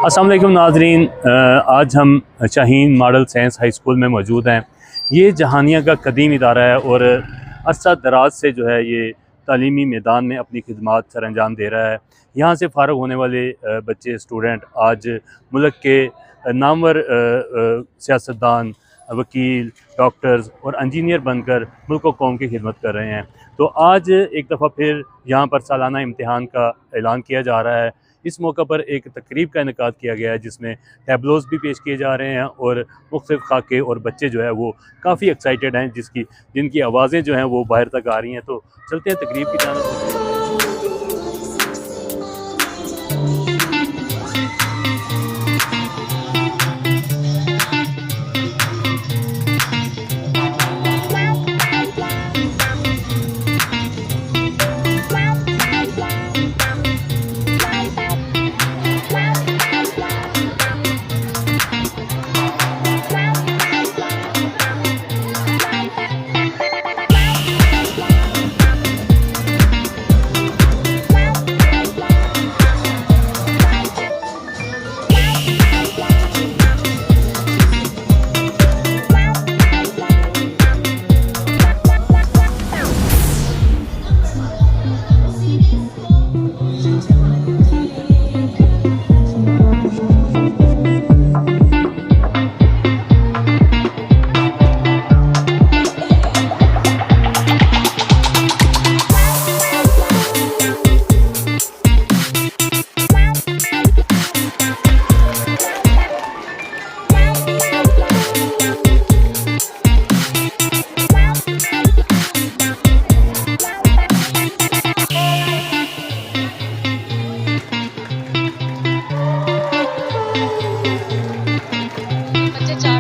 अस्सलाम वालेकुम नाज़रीन, आज हम Shaheen model science high school में मौजूद हैं। ये जहानिया का कदीम इदारा है और अरसा दराज से जो है ये तालीमी मैदान में अपनी खिदमात सर अंजाम दे रहा है। यहाँ से फ़ारग होने वाले बच्चे स्टूडेंट आज मुल्क के नामवर सियासतदान, वकील, डॉक्टर्स और इंजीनियर बनकर मुल्क व कौम की खिदमत कर रहे हैं। तो आज एक दफ़ा फिर यहाँ पर सालाना इम्तिहान का ऐलान किया जा रहा है। इस मौका पर एक तकरीब का इनेकाद किया गया है जिसमें टैबलोज़ भी पेश किए जा रहे हैं और मुख्तलिफ़ खाके और बच्चे जो है वो काफ़ी एक्साइटेड हैं, जिनकी आवाज़ें जो हैं वो बाहर तक आ रही हैं। तो चलते हैं तकरीब की जानिब।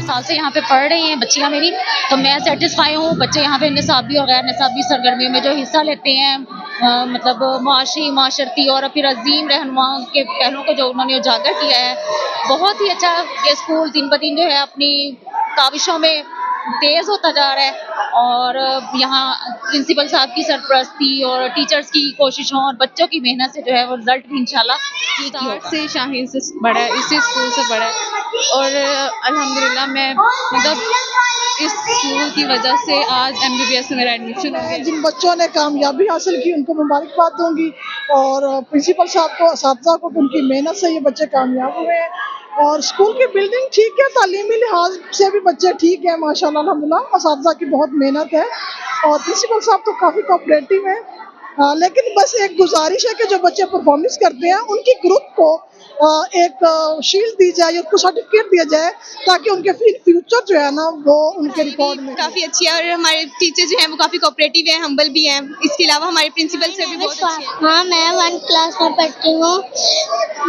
साल से यहाँ पे पढ़ रही हैं बच्चियाँ मेरी, तो मैं सेटिस्फाई हूँ। बच्चे यहाँ पे निसाबी और गैर निसाबी सरगर्मियों में जो हिस्सा लेते हैं, मतलब माशरती और फिर अजीम रहनुमाओं के पहलुओं को जो उन्होंने उजागर किया है, बहुत ही अच्छा ये स्कूल दिन ब दिन जो है अपनी काविशों में तेज़ होता जा रहा है। और यहाँ प्रिंसिपल साहब की सरपरस्ती और टीचर्स की कोशिशों और बच्चों की मेहनत से जो है वो रिजल्ट भी इंशाल्लाह ठीक ही होगा। से शाहीन से पढ़ा है, इसी स्कूल से पढ़ा है और अल्हम्दुलिल्लाह मैं मतलब इस स्कूल की वजह से आज MBBS में मेरा एडमिशन हो गया। जिन बच्चों ने कामयाबी हासिल की उनको मुबारकबाद दूंगी और प्रिंसिपल साहब को, असातिज़ा को, उनकी मेहनत से ये बच्चे कामयाब हुए हैं। और स्कूल की बिल्डिंग ठीक है, तालीमी लिहाज से भी बच्चे ठीक है माशाल्लाह अल्हम्दुलिल्लाह। असातिज़ा की बहुत मेहनत है और प्रिंसिपल साहब तो काफ़ी कोऑपरेटिव हैं। लेकिन बस एक गुजारिश है कि जो बच्चे परफॉर्मेंस करते हैं उनकी ग्रुप को एक शील्ड दी जाए, उनको सर्टिफिकेट दिया जाए ताकि उनके फ्यूचर जो है ना वो उनके रिकॉर्ड में काफ़ी अच्छी है और हमारे टीचर जो हैं वो काफ़ी कोऑपरेटिव हैं, हम्बल भी हैं। इसके अलावा हमारे प्रिंसिपल से भी बहुत अच्छी है। हाँ, मैं 1 क्लास में पढ़ती हूँ।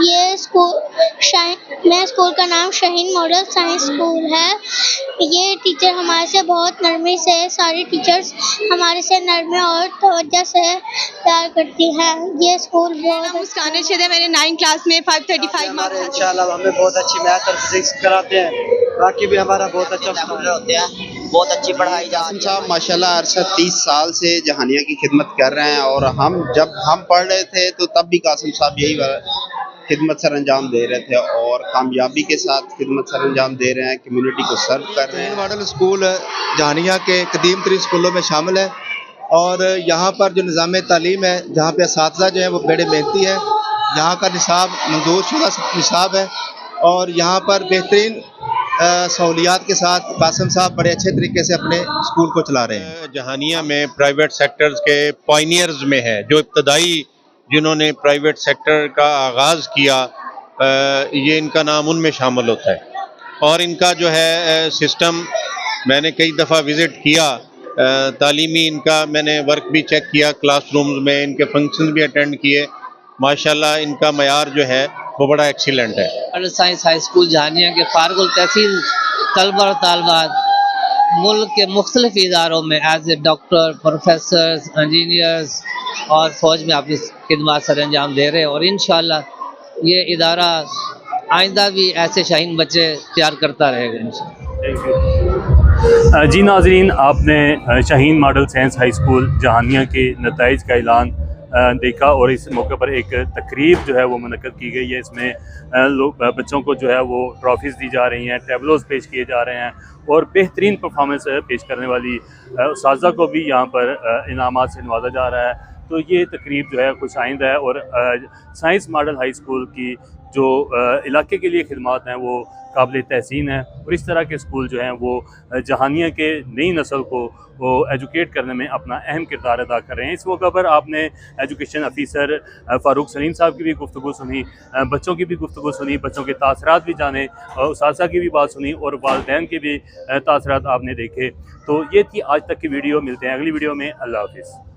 ये स्कूल का नाम शाहीन मॉडल साइंस स्कूल है। ये टीचर हमारे से बहुत नरमी से, सारी टीचर्स हमारे से नरमी और तवज्जो से प्यार करती है। ये स्कूल बहुत मुस्कान रशीद है, मैंने 9 क्लास में 535 मार्क्स। इंशाल्लाह हमें बहुत अच्छी मैथ और फिजिक्स कराते हैं, बाकी भी हमारा बहुत अच्छा स्टूडेंट होते हैं, बहुत अच्छी पढ़ाई जाती है। साहब माशाल्लाह अरसा 30 साल से जहानिया की खिदमत कर रहे हैं और जब हम पढ़ रहे थे तो तब भी कासिम साहब यही खिदमत सर अंजाम दे रहे थे और कामयाबी के साथ खिदमत सर अंजाम दे रहे हैं, कम्युनिटी को सर्व कर रहे हैं। मॉडल स्कूल जहानिया के कदीम तरीन स्कूलों में शामिल है और यहाँ पर जो निज़ाम तालीम है, जहाँ पे असातिज़ा जो है वो बड़े मेहनती है। यहाँ का निसाब मंजूर शुदा निसाब है और यहाँ पर बेहतरीन सहूलियात के साथ कासिम साहब बड़े अच्छे तरीके से अपने स्कूल को चला रहे हैं। जहानिया में प्राइवेट सेक्टर्स के पायनियर्स में है, जो इब्तदाई जिन्होंने प्राइवेट सेक्टर का आगाज़ किया, ये इनका नाम उनमें शामिल होता है। और इनका जो है सिस्टम मैंने कई दफ़ा विज़िट किया, तालीमी इनका मैंने वर्क भी चेक किया, क्लासरूम्स में इनके फंक्शन भी अटेंड किए। माशाल्लाह इनका मयार जो है वो बड़ा एक्सीलेंट है। Model science high school Jahania के फारगुल तहसील तलबा और तालबात मुल्क के मुख्तलिफ इदारों में as a doctor, professors, engineers और फौज में अपनी खिदमत सर अंजाम दे रहे हैं। और इंशाअल्लाह ये इदारा आइंदा भी ऐसे शाहीन बच्चे तैयार करता रहेगा। जी नाज़रीन, आपने Shaheen model science high school Jahania के नताइज का ऐलान देखा और इस मौके पर एक तकरीब जो है वो मुनक्कद की गई है। इसमें लोग बच्चों को जो है वो ट्रॉफीज़ दी जा रही हैं, टैबलोज़ पेश किए जा रहे हैं और बेहतरीन परफॉर्मेंस पेश करने वाली उस्ताज़ा को भी यहाँ पर इनामात से नवाजा जा रहा है। तो ये तकरीब जो है खुश आइंद है और साइंस मॉडल हाई स्कूल की जो इलाके के लिए खिदमात हैं वो काबिल तहसीन है और इस तरह के स्कूल जो हैं वो जहानिया के नई नस्ल को वो एजुकेट करने में अपना अहम किरदार अदा कर रहे हैं। इस मौके पर आपने एजुकेशन ऑफिसर फ़ारूक सलीम साहब की भी गुफ्तगू सुनी, बच्चों की भी गुफ्तगू सुनी, बच्चों के तासरात भी जाने और उस्ताज़ा की भी बात सुनी और वालिदैन के भी तासरात आपने देखे। तो ये थी आज तक की वीडियो। मिलते हैं अगली वीडियो में। अल्लाह हाफिज़।